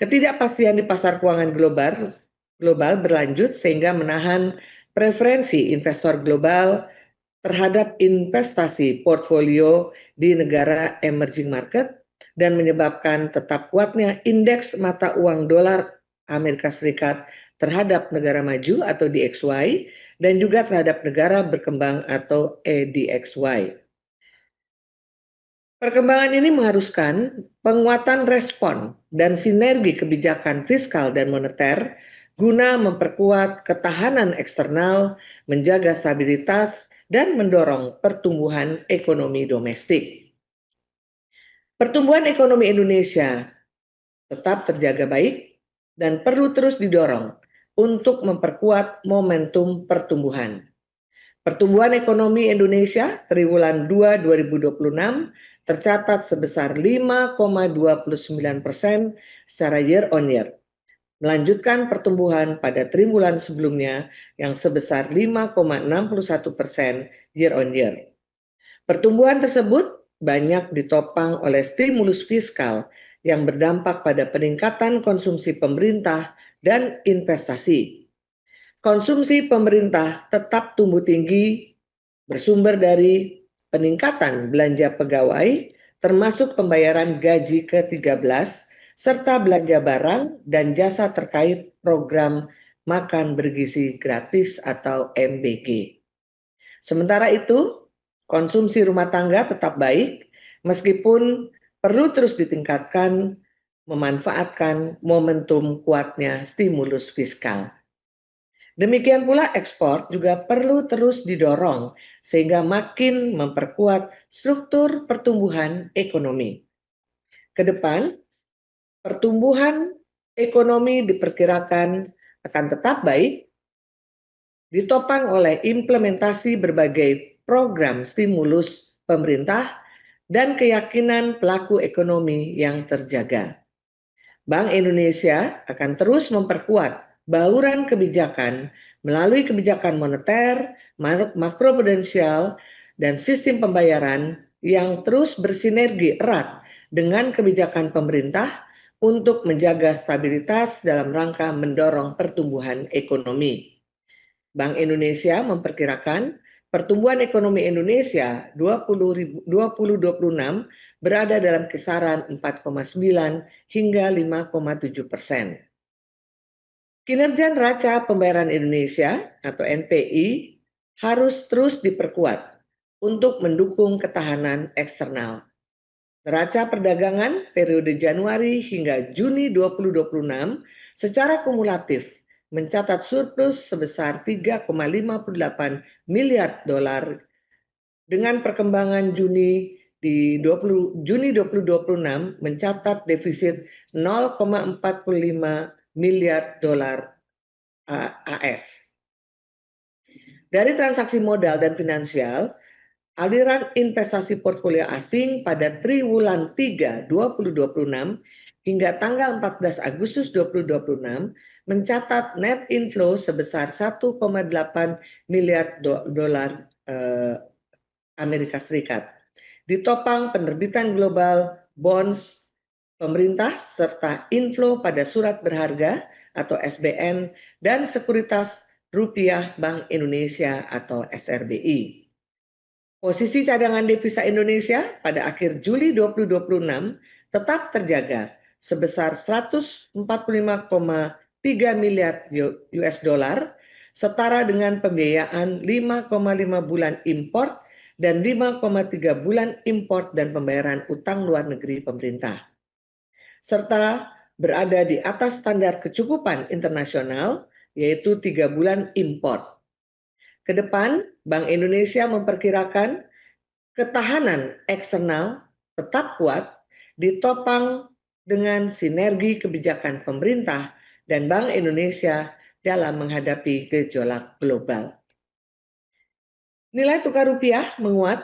Ketidakpastian di pasar keuangan global berlanjut sehingga menahan preferensi investor global terhadap investasi portfolio di negara emerging market dan menyebabkan tetap kuatnya indeks mata uang dolar Amerika Serikat terhadap negara maju atau DXY dan juga terhadap negara berkembang atau EDXY. Perkembangan ini mengharuskan penguatan respon dan sinergi kebijakan fiskal dan moneter guna memperkuat ketahanan eksternal, menjaga stabilitas, dan mendorong pertumbuhan ekonomi domestik. Pertumbuhan ekonomi Indonesia tetap terjaga baik dan perlu terus didorong untuk memperkuat momentum pertumbuhan. Pertumbuhan ekonomi Indonesia triwulan 2 2026 tercatat sebesar 5,29% secara year on year, melanjutkan pertumbuhan pada triwulan sebelumnya yang sebesar 5,61% year on year. Pertumbuhan tersebut banyak ditopang oleh stimulus fiskal yang berdampak pada peningkatan konsumsi pemerintah dan investasi. Konsumsi pemerintah tetap tumbuh tinggi bersumber dari peningkatan belanja pegawai termasuk pembayaran gaji ke-13 serta belanja barang dan jasa terkait program makan bergizi gratis atau MBG. Sementara itu, konsumsi rumah tangga tetap baik meskipun perlu terus ditingkatkan memanfaatkan momentum kuatnya stimulus fiskal. Demikian pula ekspor juga perlu terus didorong sehingga makin memperkuat struktur pertumbuhan ekonomi. Kedepan, pertumbuhan ekonomi diperkirakan akan tetap baik, ditopang oleh implementasi berbagai program stimulus pemerintah dan keyakinan pelaku ekonomi yang terjaga. Bank Indonesia akan terus memperkuat bauran kebijakan melalui kebijakan moneter, makroprudensial, dan sistem pembayaran yang terus bersinergi erat dengan kebijakan pemerintah untuk menjaga stabilitas dalam rangka mendorong pertumbuhan ekonomi. Bank Indonesia memperkirakan pertumbuhan ekonomi Indonesia 2026 berada dalam kisaran 4,9 hingga 5,7%. Kinerja neraca pembayaran Indonesia atau NPI harus terus diperkuat untuk mendukung ketahanan eksternal. Neraca perdagangan periode Januari hingga Juni 2026 secara kumulatif mencatat surplus sebesar 3,58 miliar dolar dengan perkembangan Juni 2026 mencatat defisit 0,45 miliar dolar AS. Dari transaksi modal dan finansial, aliran investasi portfolio asing pada triwulan 3 2026 hingga tanggal 14 Agustus 2026 mencatat net inflow sebesar 1,8 miliar dolar Amerika Serikat. Ditopang penerbitan global bonds pemerintah serta inflow pada surat berharga atau SBN dan sekuritas rupiah Bank Indonesia atau SRBI. Posisi cadangan devisa Indonesia pada akhir Juli 2026 tetap terjaga sebesar 145,3 miliar US dollar setara dengan pembiayaan 5,5 bulan import dan 5,3 bulan import dan pembayaran utang luar negeri pemerintah. Serta berada di atas standar kecukupan internasional yaitu 3 bulan import. Kedepan, Bank Indonesia memperkirakan ketahanan eksternal tetap kuat ditopang dengan sinergi kebijakan pemerintah dan Bank Indonesia dalam menghadapi gejolak global. Nilai tukar rupiah menguat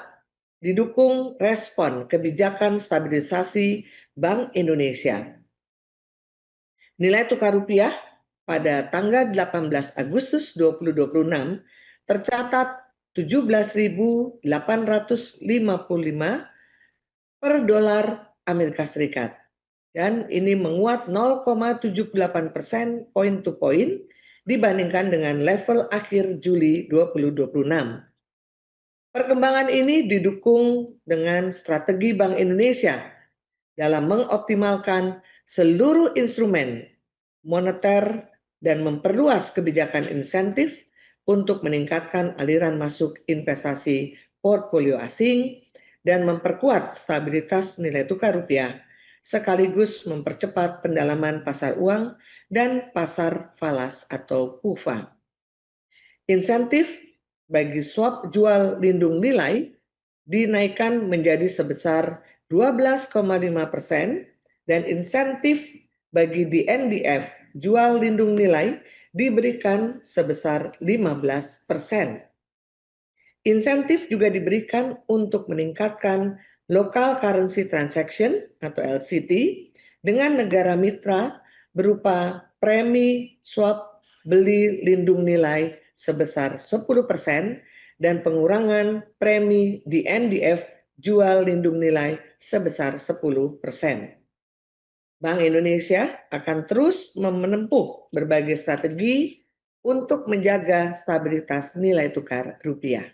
didukung respon kebijakan stabilisasi Bank Indonesia. Nilai tukar rupiah pada tanggal 18 Agustus 2026 tercatat 17.855 per dolar Amerika Serikat dan ini menguat 0,78% point to point dibandingkan dengan level akhir Juli 2026. Perkembangan ini didukung dengan strategi Bank Indonesia dalam mengoptimalkan seluruh instrumen moneter dan memperluas kebijakan insentif untuk meningkatkan aliran masuk investasi portfolio asing dan memperkuat stabilitas nilai tukar rupiah, sekaligus mempercepat pendalaman pasar uang dan pasar falas atau PUFA. Insentif bagi swap jual lindung nilai dinaikkan menjadi sebesar 12,5% dan insentif bagi DNDF jual lindung nilai diberikan sebesar 15%. Insentif juga diberikan untuk meningkatkan local currency transaction atau LCT dengan negara mitra berupa premi swap beli lindung nilai sebesar 10% dan pengurangan premi DNDF jual lindung nilai sebesar 10%. Bank Indonesia akan terus menempuh berbagai strategi untuk menjaga stabilitas nilai tukar rupiah.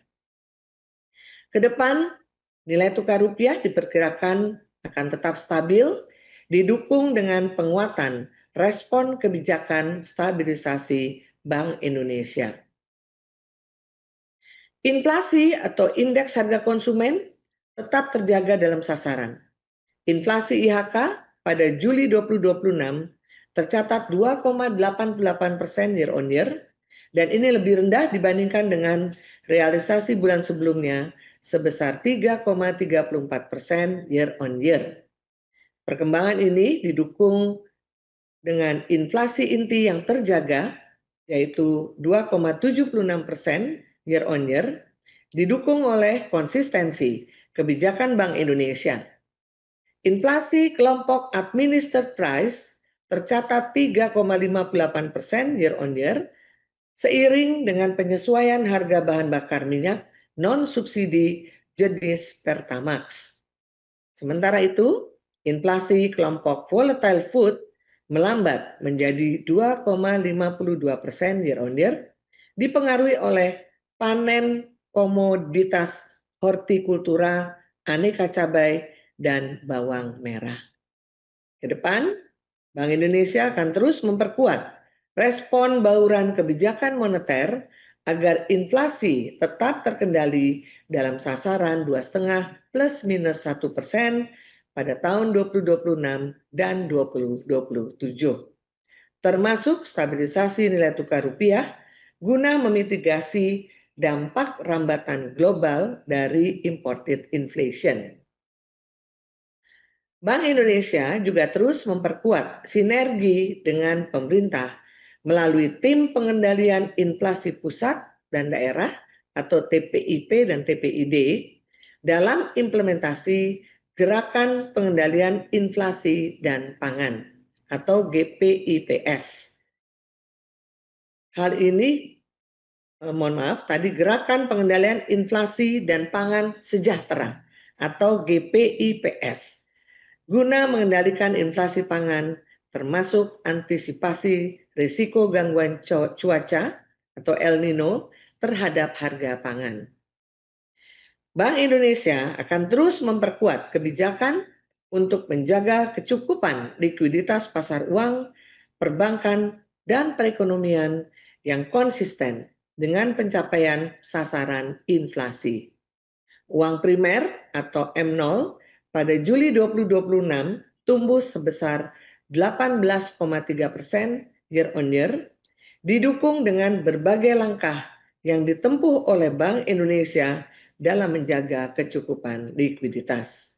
Ke depan, nilai tukar rupiah diperkirakan akan tetap stabil, didukung dengan penguatan respon kebijakan stabilisasi Bank Indonesia. Inflasi atau indeks harga konsumen tetap terjaga dalam sasaran. Inflasi IHK pada Juli 2026 tercatat 2,88% year on year, dan ini lebih rendah dibandingkan dengan realisasi bulan sebelumnya sebesar 3,34% year on year. Perkembangan ini didukung dengan inflasi inti yang terjaga, yaitu 2,76% year on year, didukung oleh konsistensi kebijakan Bank Indonesia. Inflasi kelompok administered price tercatat 3,58% year on year, seiring dengan penyesuaian harga bahan bakar minyak non-subsidi jenis Pertamax. Sementara itu, inflasi kelompok volatile food melambat menjadi 2,52% year on year, dipengaruhi oleh panen komoditas hortikultura, aneka cabai, dan bawang merah. Ke depan, Bank Indonesia akan terus memperkuat respon bauran kebijakan moneter agar inflasi tetap terkendali dalam sasaran 2,5 plus minus 1% pada tahun 2026 dan 2027. Termasuk stabilisasi nilai tukar rupiah guna memitigasi dampak rambatan global dari imported inflation. Bank Indonesia juga terus memperkuat sinergi dengan pemerintah melalui tim pengendalian inflasi pusat dan daerah atau TPIP dan TPID dalam implementasi Gerakan Pengendalian Inflasi dan Pangan atau GPIPS. Hal ini, Gerakan Pengendalian Inflasi dan Pangan Sejahtera atau GPIPS. Guna mengendalikan inflasi pangan, termasuk antisipasi risiko gangguan cuaca atau El Nino terhadap harga pangan. Bank Indonesia akan terus memperkuat kebijakan untuk menjaga kecukupan likuiditas pasar uang, perbankan, dan perekonomian yang konsisten dengan pencapaian sasaran inflasi. Uang primer atau M0 pada Juli 2026 tumbuh sebesar 18,3% year on year, didukung dengan berbagai langkah yang ditempuh oleh Bank Indonesia dalam menjaga kecukupan likuiditas.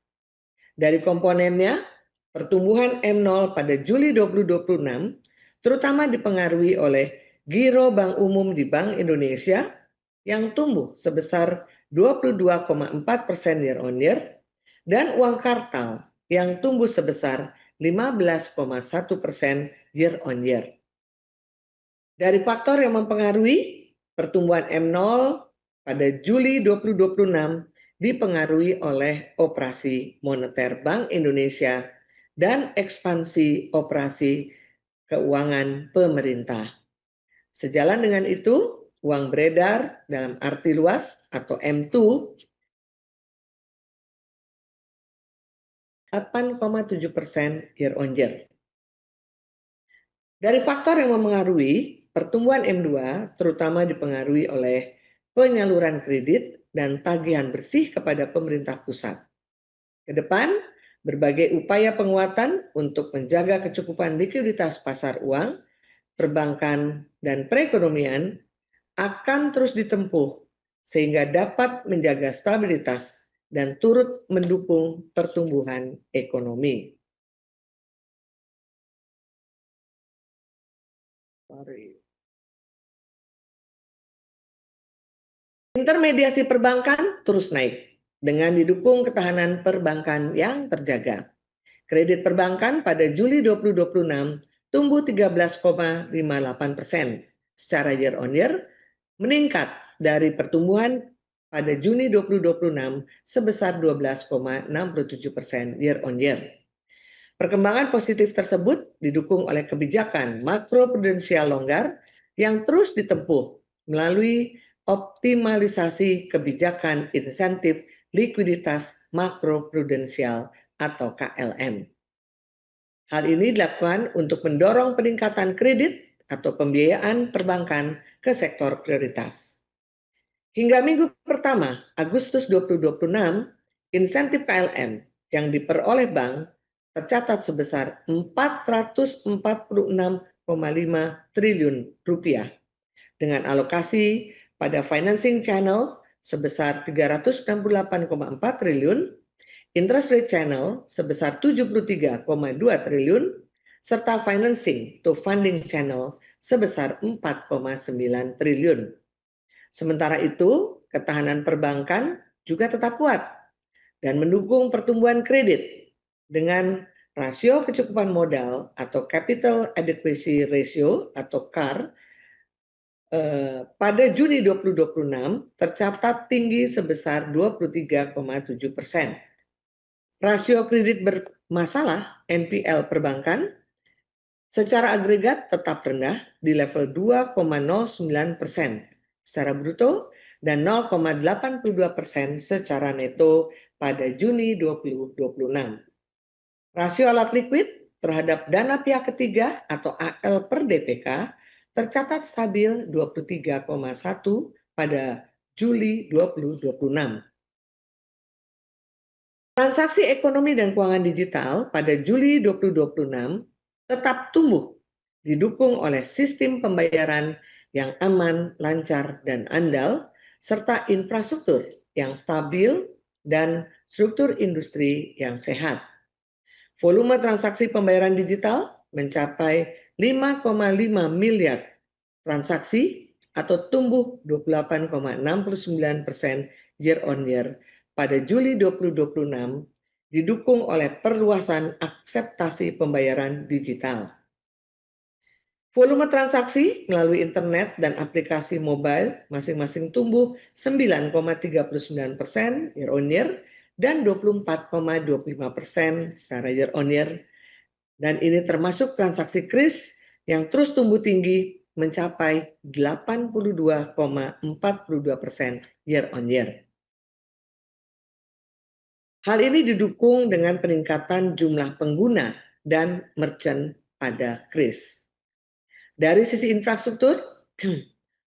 Dari komponennya, pertumbuhan M0 pada Juli 2026 terutama dipengaruhi oleh giro Bank Umum di Bank Indonesia yang tumbuh sebesar 22,4% year on year, dan uang kartal yang tumbuh sebesar 15,1% year on year. Dari faktor yang mempengaruhi, pertumbuhan M0 pada Juli 2026 dipengaruhi oleh operasi moneter Bank Indonesia dan ekspansi operasi keuangan pemerintah. Sejalan dengan itu, uang beredar dalam arti luas atau M2 8,7% year on year. Dari faktor yang memengaruhi, pertumbuhan M2 terutama dipengaruhi oleh penyaluran kredit dan tagihan bersih kepada pemerintah pusat. Ke depan, berbagai upaya penguatan untuk menjaga kecukupan likuiditas pasar uang, perbankan, dan perekonomian akan terus ditempuh sehingga dapat menjaga stabilitas dan turut mendukung pertumbuhan ekonomi. Intermediasi perbankan terus naik dengan didukung ketahanan perbankan yang terjaga. Kredit perbankan pada Juli 2026 tumbuh 13,58% secara year on year, meningkat dari pertumbuhan pada Juni 2026 sebesar 12,67% year on year. Perkembangan positif tersebut didukung oleh kebijakan makroprudensial longgar yang terus ditempuh melalui optimalisasi kebijakan insentif likuiditas makroprudensial atau KLM. Hal ini dilakukan untuk mendorong peningkatan kredit atau pembiayaan perbankan ke sektor prioritas. Hingga minggu pertama Agustus 2026, insentif KLM yang diperoleh bank tercatat sebesar 446,5 triliun rupiah dengan alokasi pada financing channel sebesar 368,4 triliun, interest rate channel sebesar 73,2 triliun, serta financing to funding channel sebesar 4,9 triliun. Sementara itu, ketahanan perbankan juga tetap kuat dan mendukung pertumbuhan kredit dengan rasio kecukupan modal atau capital adequacy ratio atau CAR pada Juni 2026 tercatat tinggi sebesar 23,7%. Rasio kredit bermasalah (NPL) perbankan secara agregat tetap rendah di level 2,09% secara bruto dan 0,82% secara neto pada Juni 2026. Rasio alat likuid terhadap dana pihak ketiga atau AL per DPK tercatat stabil 23,1 pada Juli 2026. Transaksi ekonomi dan keuangan digital pada Juli 2026 tetap tumbuh, didukung oleh sistem pembayaran yang aman, lancar, dan andal, serta infrastruktur yang stabil dan struktur industri yang sehat. Volume transaksi pembayaran digital mencapai 5,5 miliar transaksi atau tumbuh 28,69% year on year pada Juli 2026, didukung oleh perluasan akseptasi pembayaran digital. Volume transaksi melalui internet dan aplikasi mobile masing-masing tumbuh 9,39% year on year dan 24,25% secara year on year. Dan ini termasuk transaksi kris yang terus tumbuh tinggi mencapai 82,42% year on year. Hal ini didukung dengan peningkatan jumlah pengguna dan merchant pada kris. Dari sisi infrastruktur,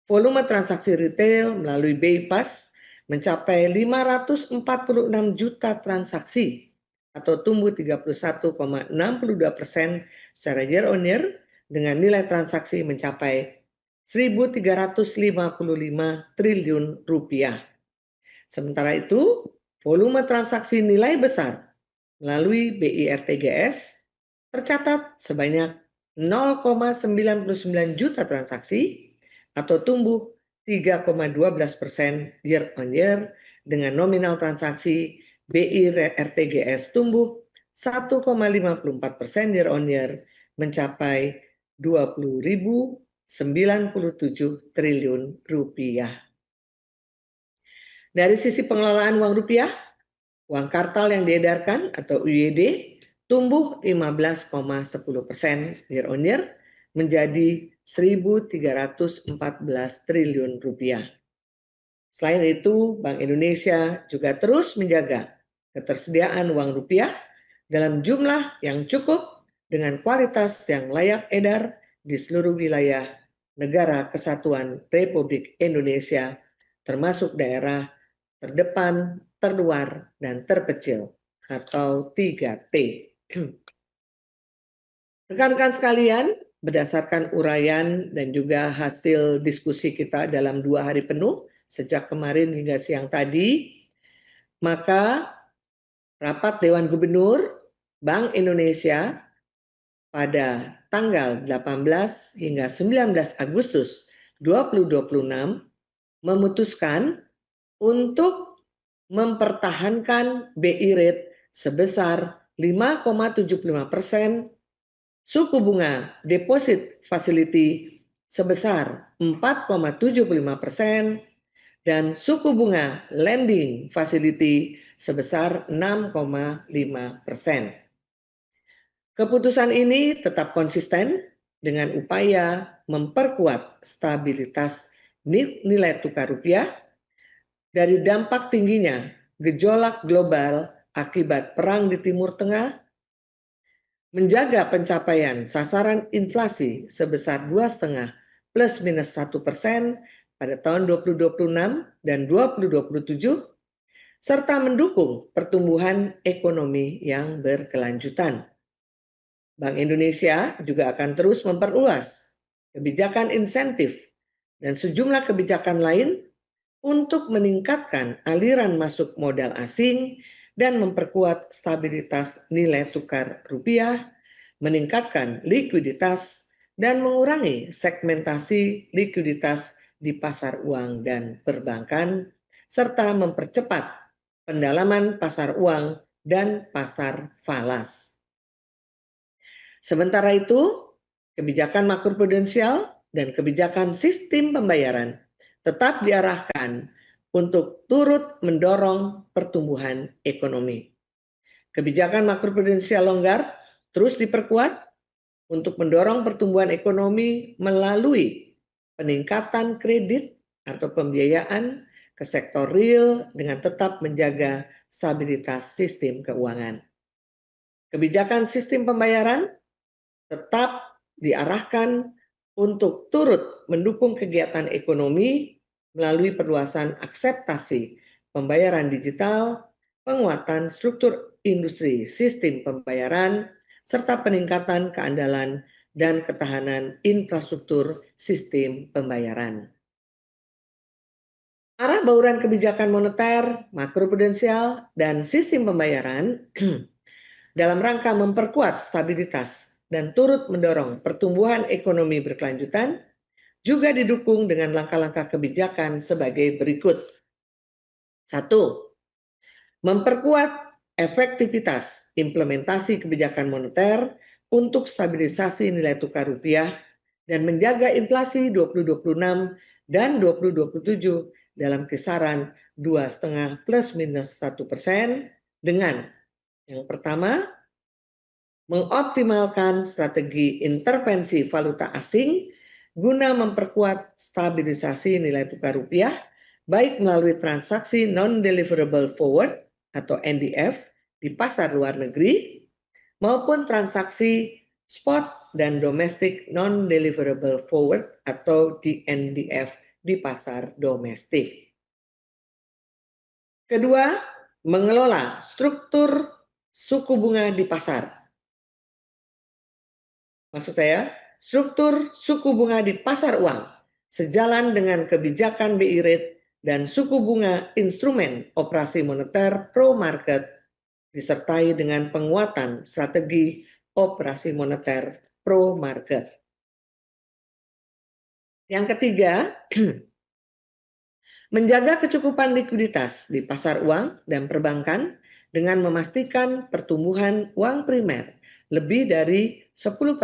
volume transaksi retail melalui BI Pass mencapai 546 juta transaksi atau tumbuh 31,62% secara year on year dengan nilai transaksi mencapai 1.355 triliun rupiah. Sementara itu, volume transaksi nilai besar melalui BI RTGS tercatat sebanyak 0,99 juta transaksi atau tumbuh 3,12% year on year dengan nominal transaksi BI RTGS tumbuh 1,54% year on year mencapai 20.097 triliun rupiah. Dari sisi pengelolaan uang rupiah, uang kartal yang diedarkan atau UYD tumbuh 15,10% year on year menjadi Rp1.314 triliun. Selain itu, Bank Indonesia juga terus menjaga ketersediaan uang rupiah dalam jumlah yang cukup dengan kualitas yang layak edar di seluruh wilayah Negara Kesatuan Republik Indonesia, termasuk daerah terdepan, terluar, dan terpencil atau 3T. Rekan-rekan sekalian, berdasarkan uraian dan juga hasil diskusi kita dalam 2 hari penuh, sejak kemarin hingga siang tadi, maka rapat Dewan Gubernur Bank Indonesia pada tanggal 18 hingga 19 Agustus 2026 memutuskan untuk mempertahankan BI rate sebesar 5,75%, suku bunga deposit facility sebesar 4,75%, dan suku bunga lending facility sebesar 6,5%. Keputusan ini tetap konsisten dengan upaya memperkuat stabilitas nilai tukar rupiah dari dampak tingginya gejolak global akibat perang di Timur Tengah, menjaga pencapaian sasaran inflasi sebesar 2,5 plus minus 1% pada tahun 2026 dan 2027, serta mendukung pertumbuhan ekonomi yang berkelanjutan. Bank Indonesia juga akan terus memperluas kebijakan insentif dan sejumlah kebijakan lain untuk meningkatkan aliran masuk modal asing dan memperkuat stabilitas nilai tukar rupiah, meningkatkan likuiditas, dan mengurangi segmentasi likuiditas di pasar uang dan perbankan, serta mempercepat pendalaman pasar uang dan pasar falas. Sementara itu, kebijakan makroprudensial dan kebijakan sistem pembayaran tetap diarahkan untuk turut mendorong pertumbuhan ekonomi. Kebijakan makroprudensial longgar terus diperkuat untuk mendorong pertumbuhan ekonomi melalui peningkatan kredit atau pembiayaan ke sektor real dengan tetap menjaga stabilitas sistem keuangan. Kebijakan sistem pembayaran tetap diarahkan untuk turut mendukung kegiatan ekonomi melalui perluasan akseptasi pembayaran digital, penguatan struktur industri sistem pembayaran, serta peningkatan keandalan dan ketahanan infrastruktur sistem pembayaran. Arah bauran kebijakan moneter, makroprudensial, dan sistem pembayaran dalam rangka memperkuat stabilitas dan turut mendorong pertumbuhan ekonomi berkelanjutan juga didukung dengan langkah-langkah kebijakan sebagai berikut. 1. Memperkuat efektivitas implementasi kebijakan moneter untuk stabilisasi nilai tukar rupiah dan menjaga inflasi 2026 dan 2027 dalam kisaran 2,5 plus minus 1% dengan yang pertama, mengoptimalkan strategi intervensi valuta asing guna memperkuat stabilisasi nilai tukar rupiah, baik melalui transaksi non-deliverable forward atau NDF di pasar luar negeri, maupun transaksi spot dan domestic non-deliverable forward atau DNDF di pasar domestik. Kedua, mengelola struktur suku bunga di pasar. Maksud saya, struktur suku bunga di pasar uang sejalan dengan kebijakan BI rate dan suku bunga instrumen operasi moneter pro market disertai dengan penguatan strategi operasi moneter pro market. Yang ketiga, menjaga kecukupan likuiditas di pasar uang dan perbankan dengan memastikan pertumbuhan uang primer lebih dari 10%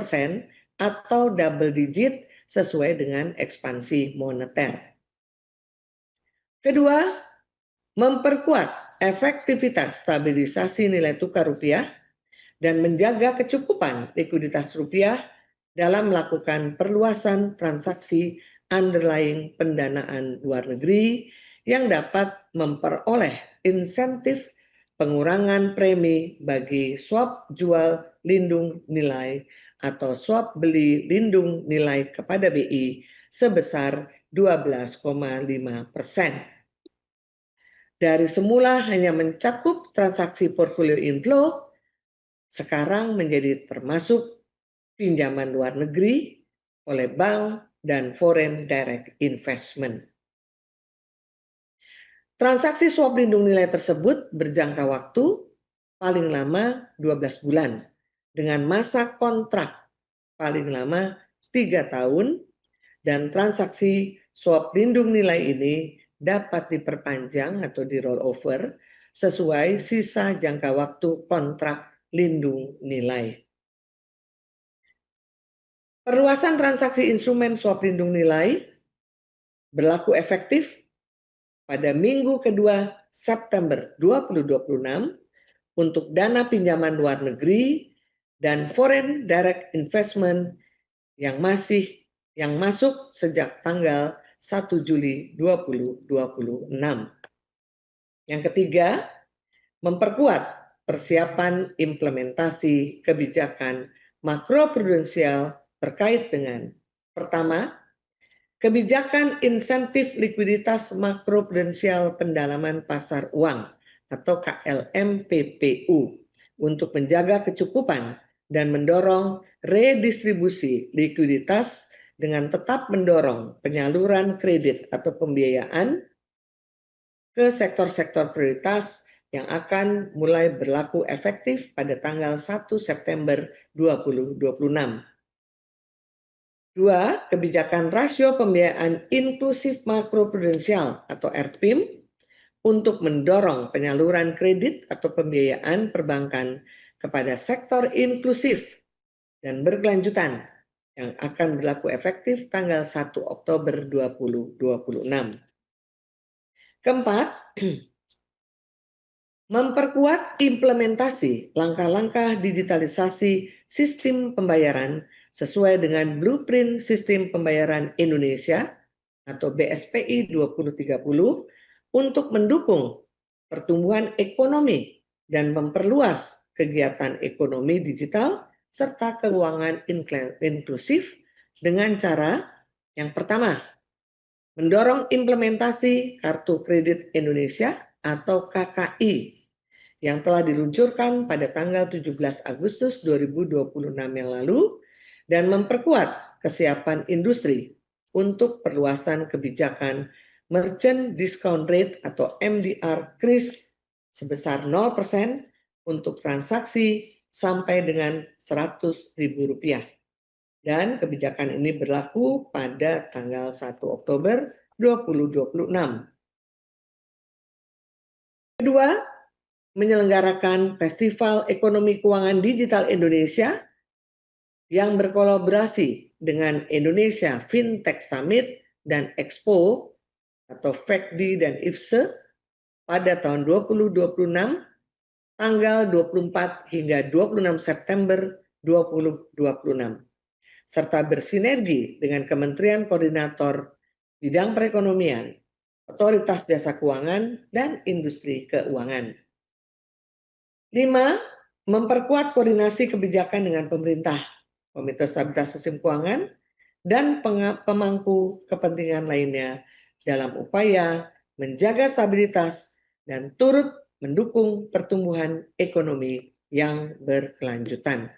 atau double digit sesuai dengan ekspansi moneter. Kedua, memperkuat efektivitas stabilisasi nilai tukar rupiah dan menjaga kecukupan likuiditas rupiah dalam melakukan perluasan transaksi underlying pendanaan luar negeri yang dapat memperoleh insentif pengurangan premi bagi swap jual lindung nilai atau swap beli lindung nilai kepada BI sebesar 12,5%. Dari semula hanya mencakup transaksi portfolio inflow, sekarang menjadi termasuk pinjaman luar negeri oleh bank dan foreign direct investment. Transaksi swap lindung nilai tersebut berjangka waktu paling lama 12 bulan dengan masa kontrak paling lama 3 tahun, dan transaksi swap lindung nilai ini dapat diperpanjang atau di rollover sesuai sisa jangka waktu kontrak lindung nilai. Perluasan transaksi instrumen swap lindung nilai berlaku efektif pada minggu kedua September 2026 untuk dana pinjaman luar negeri dan foreign direct investment yang masuk sejak tanggal 1 Juli 2026. Yang ketiga, memperkuat persiapan implementasi kebijakan makroprudensial terkait dengan: pertama, kebijakan insentif likuiditas makroprudensial pendalaman pasar uang atau KLMPPU untuk menjaga kecukupan dan mendorong redistribusi likuiditas dengan tetap mendorong penyaluran kredit atau pembiayaan ke sektor-sektor prioritas yang akan mulai berlaku efektif pada tanggal 1 September 2026. Dua, kebijakan rasio pembiayaan inklusif makroprudensial atau RPIM untuk mendorong penyaluran kredit atau pembiayaan perbankan kepada sektor inklusif dan berkelanjutan yang akan berlaku efektif tanggal 1 Oktober 2026. Keempat, memperkuat implementasi langkah-langkah digitalisasi sistem pembayaran sesuai dengan Blueprint Sistem Pembayaran Indonesia atau BSPI 2030 untuk mendukung pertumbuhan ekonomi dan memperluas kegiatan ekonomi digital serta keuangan inklusif dengan cara yang pertama, mendorong implementasi Kartu Kredit Indonesia atau KKI yang telah diluncurkan pada tanggal 17 Agustus 2026 yang lalu dan memperkuat kesiapan industri untuk perluasan kebijakan Merchant Discount Rate atau MDR KRIS sebesar 0% untuk transaksi sampai dengan Rp100.000. Dan kebijakan ini berlaku pada tanggal 1 Oktober 2026. Kedua, menyelenggarakan Festival Ekonomi Keuangan Digital Indonesia yang berkolaborasi dengan Indonesia Fintech Summit dan Expo atau FECDI dan IFSE pada tahun 2026 tanggal 24 hingga 26 September 2026 serta bersinergi dengan Kementerian Koordinator Bidang Perekonomian, Otoritas Jasa Keuangan, dan Industri Keuangan. 5. Memperkuat koordinasi kebijakan dengan pemerintah, Komite Stabilitas Sistem Keuangan, dan pemangku kepentingan lainnya dalam upaya menjaga stabilitas dan turut mendukung pertumbuhan ekonomi yang berkelanjutan.